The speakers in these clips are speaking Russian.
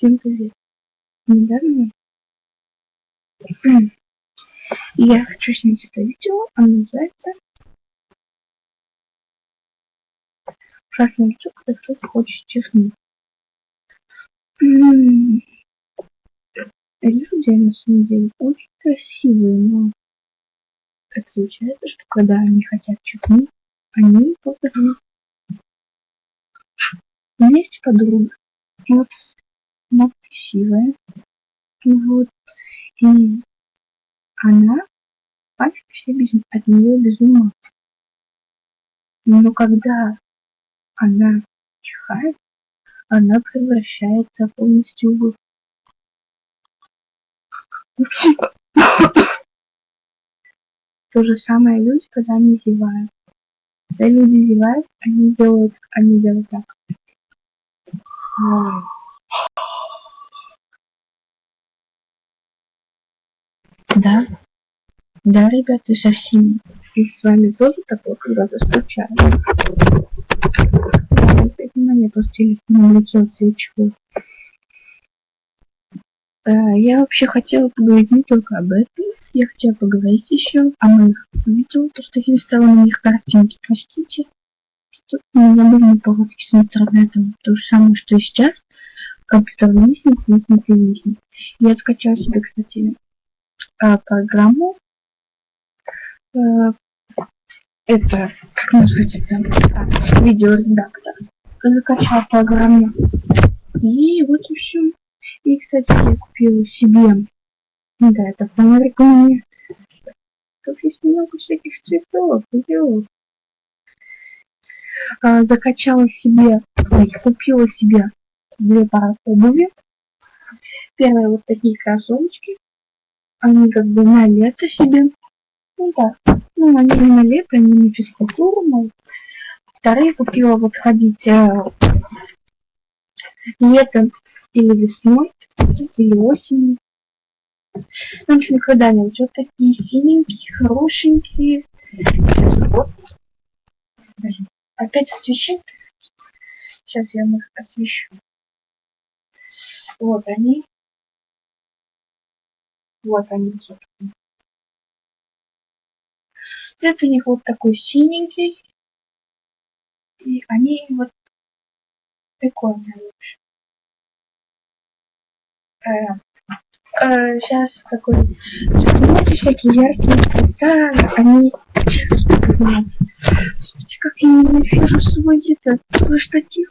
Всем привет. Недавно я хочу снять это видео, оно называется «Ужасный лицо, когда кто-то хочет чихнуть». Люди на самом деле очень красивые, но так случается, что когда они хотят чихнуть, они просто говорят. У меня есть подруга, вот, она красивая, вот, и она, мальчики все от нее без ума. Но когда она чихает, она превращается полностью в... То же самое люди, когда они зевают. Когда люди зевают, они делают так. Да, да, ребята, совсем. И с вами тоже такое когда-то случается. Внимание, просто телефон лицо свечу. Я вообще хотела поговорить не только об этом. Я хотела поговорить еще о моих видео, то, что я стала на них картинки. Простите, что у меня были неполадки с интернетом. То же самое, что и сейчас. Компьютер виснет. Я скачала себе, кстати, программу. Это, как называется там? Видеоредактор. Закачала программу. И вот и все. И, кстати, я купила себе, да, это фонарик у меня. Тут есть много всяких цветов, видео. Закачала себе, купила себе 2 пары обуви. Первые вот такие кроссовочки. Они как бы на лето себе. Ну да, ну они не на лето, они на физкультуру, но вторые купила вот ходить летом или весной, или осенью. Ну, в общем, когда они вот такие синенькие, хорошенькие. Вот. Опять освещение. Сейчас я их освещу. Вот они. Вот они, собственно. Цвет у них вот такой синенький. И они вот прикольные. Сейчас такой, знаете, всякие яркие цвета, они, слушайте, как я ненавижу свой штатив,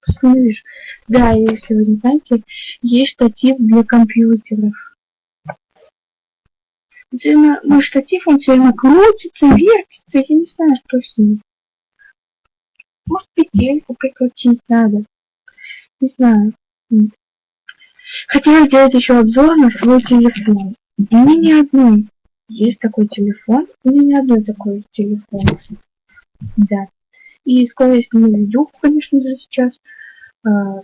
посмотришь. Да, если вы не знаете, есть штатив для компьютеров. Мой штатив, он все время крутится, вертится, я не знаю, что с ним. Может, петельку прикрутить надо, не знаю. Хотела сделать еще обзор на свой телефон. У меня не одной есть такой телефон. У меня не одной такой телефон. Да. И скоро я сниму видео, конечно же, сейчас. Я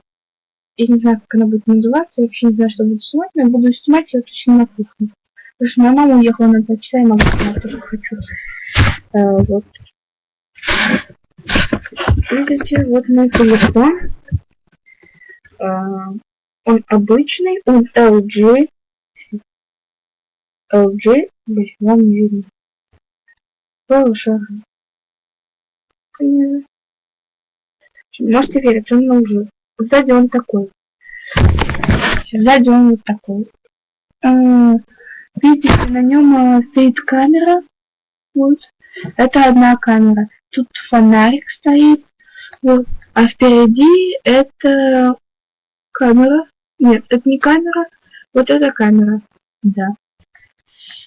не знаю, как она будет называться. Я вообще не знаю, что буду снимать, но я буду снимать ее точно на кухне. Потому что моя мама уехала на 2 часа, я могу снимать, если хочу. Вот. Видите, вот мой телефон. Он обычный, он LG, если вам не видно. Шары. Можете верить, он нужен. Сзади он такой. Сзади он вот такой. Видите, на нем стоит камера. Вот. Это одна камера. Тут фонарик стоит. Вот. А впереди это камера. Нет, это не камера. Вот это камера. Да.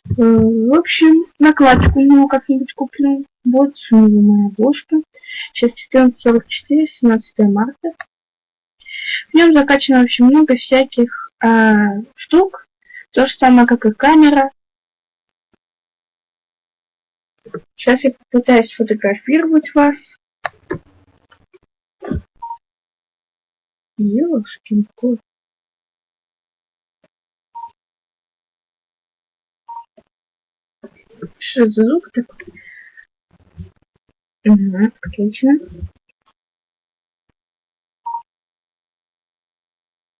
В общем, накладку у него как-нибудь куплю. Вот у него моя обложка. Сейчас 14:44, 17 марта. В нем закачано очень много всяких штук. То же самое, как и камера. Сейчас я попытаюсь сфотографировать вас. Ёшкин кот. Что за звук такой? Угу, отлично.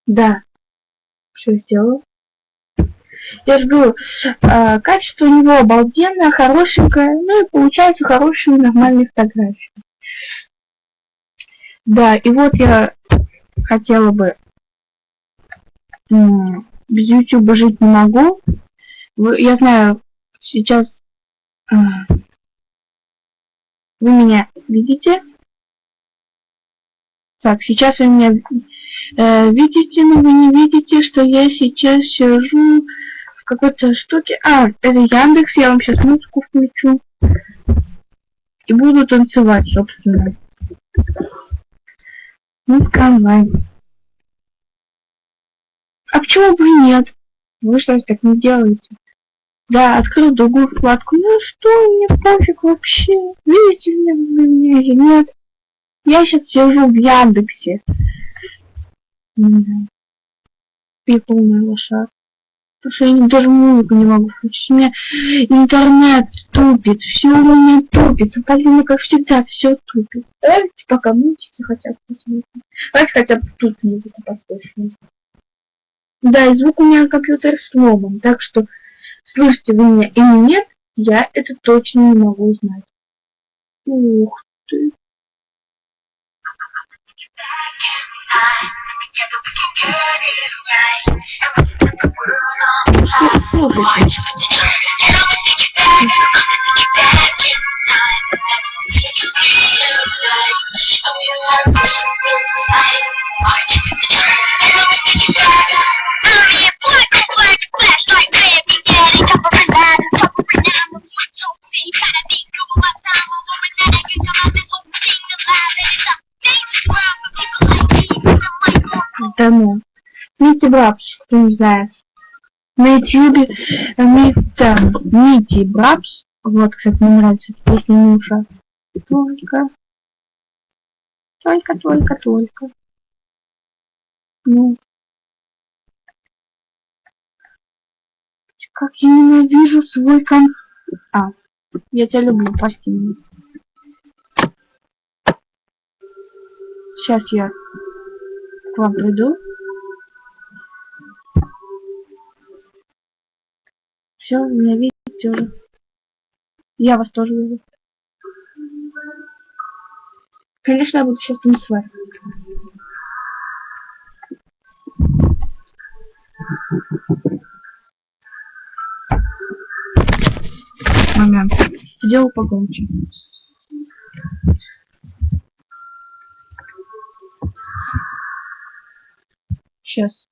Да, Все сделал. Я же говорю, качество у него обалденное, хорошенькое, ну и получаются хорошие нормальные фотографии. Да, и вот я хотела бы, без YouTube жить не могу. Я знаю, сейчас вы меня видите. Так, сейчас вы меня видите, но вы не видите, что я сейчас сижу в какой-то штуке. Это Яндекс, я вам сейчас музыку включу. И буду танцевать, собственно. Ну, давай. А почему бы и нет? Вы что, так не делаете? Да, открыл другую вкладку. Ну что, мне пофиг вообще. Видите меня или нет? Я сейчас сижу в Яндексе. Я полная лошадь. Потому что я даже музыку не могу включить. У меня интернет тупит. Все у меня тупит. Блин, как всегда, все тупит. Давайте пока мультики хотя бы посмотрим. Давайте хотя бы тут музыку послушаем. Да, и звук у меня компьютер сломан. Так что слышите вы меня или нет, я это точно не могу знать. Ух ты. Слушайте. Да ну. Мити Брапс, кто не знает. На ютубе Мити Брапс. Вот, кстати, мне нравится песня Нюша. Только. Ну. Как я ненавижу свой я тебя люблю, прости меня. Сейчас я к вам приду. Все, меня видите уже. Я вас тоже вижу. Конечно, я буду сейчас танцевать. Момент. Сделал погромче. Сейчас.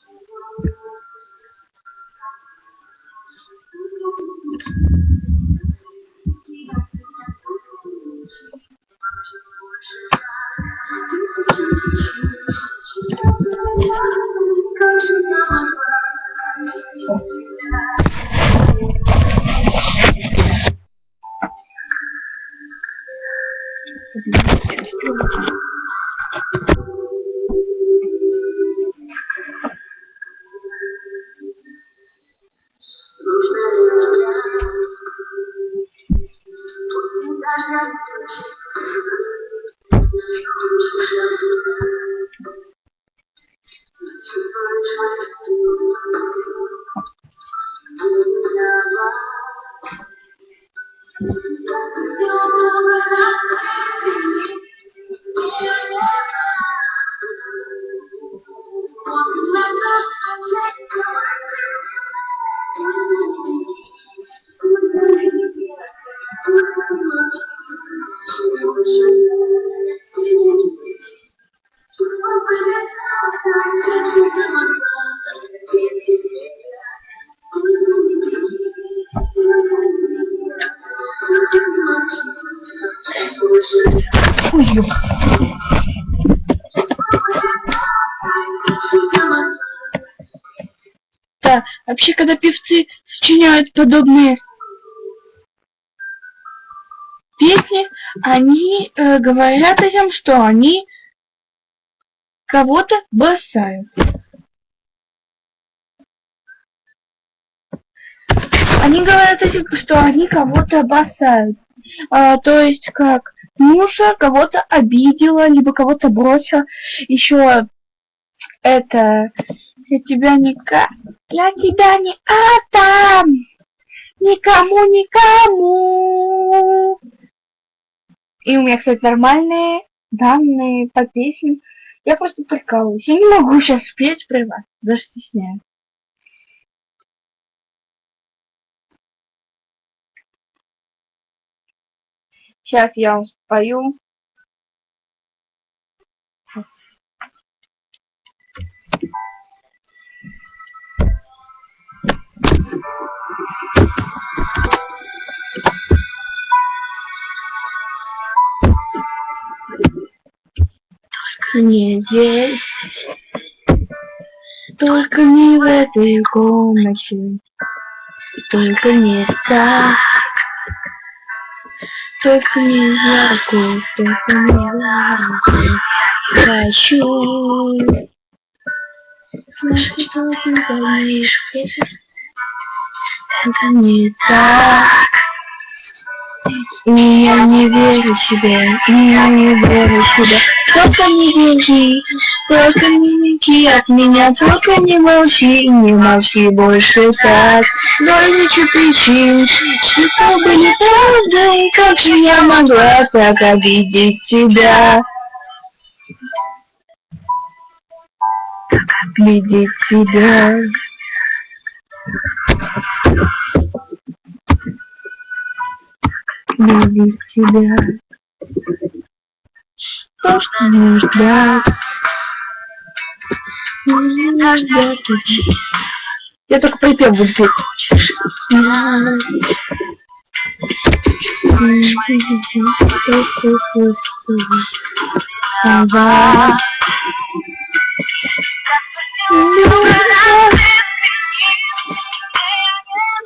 Да, вообще, когда певцы сочиняют подобные песни, они говорят о том, что они кого-то бросают. Они говорят о том, что они кого-то бросают. То есть как Нюша кого-то обидела, либо кого-то бросила. Еще это Я тебя не отдам. Никому. И у меня, кстати, нормальные данные по песням. Я просто прикалываюсь. Я не могу сейчас спеть при вас. Даже стесняюсь. Сейчас я вам спою. Только не здесь, только не в этой комнате, только не так, только не ярко, только не ярко. Хочу слышать, что ты говоришь, это не так. И я не верю тебе, только не беги, только не беги от меня, только не молчи больше так. Тысячу причин, что были правдой, как же я могла так обидеть тебя? Обидеть тебя. Видеть тебя, то, что не ждать, не ждать. Я только припев буду петь.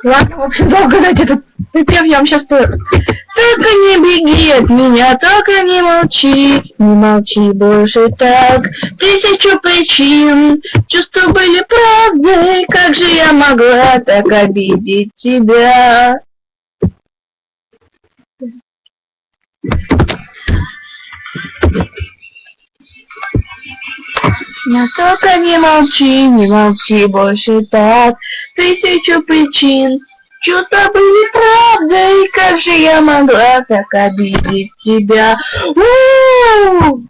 Ладно, в общем, долго дать этот припев, я вам сейчас спою. Только не беги от меня, только не молчи больше так. Тысячу причин, чувства были правдой, как же я могла так обидеть тебя? Но только не молчи больше так. Тысячу причин, чувства были правдой, как же я могла так обидеть тебя? У-у-у!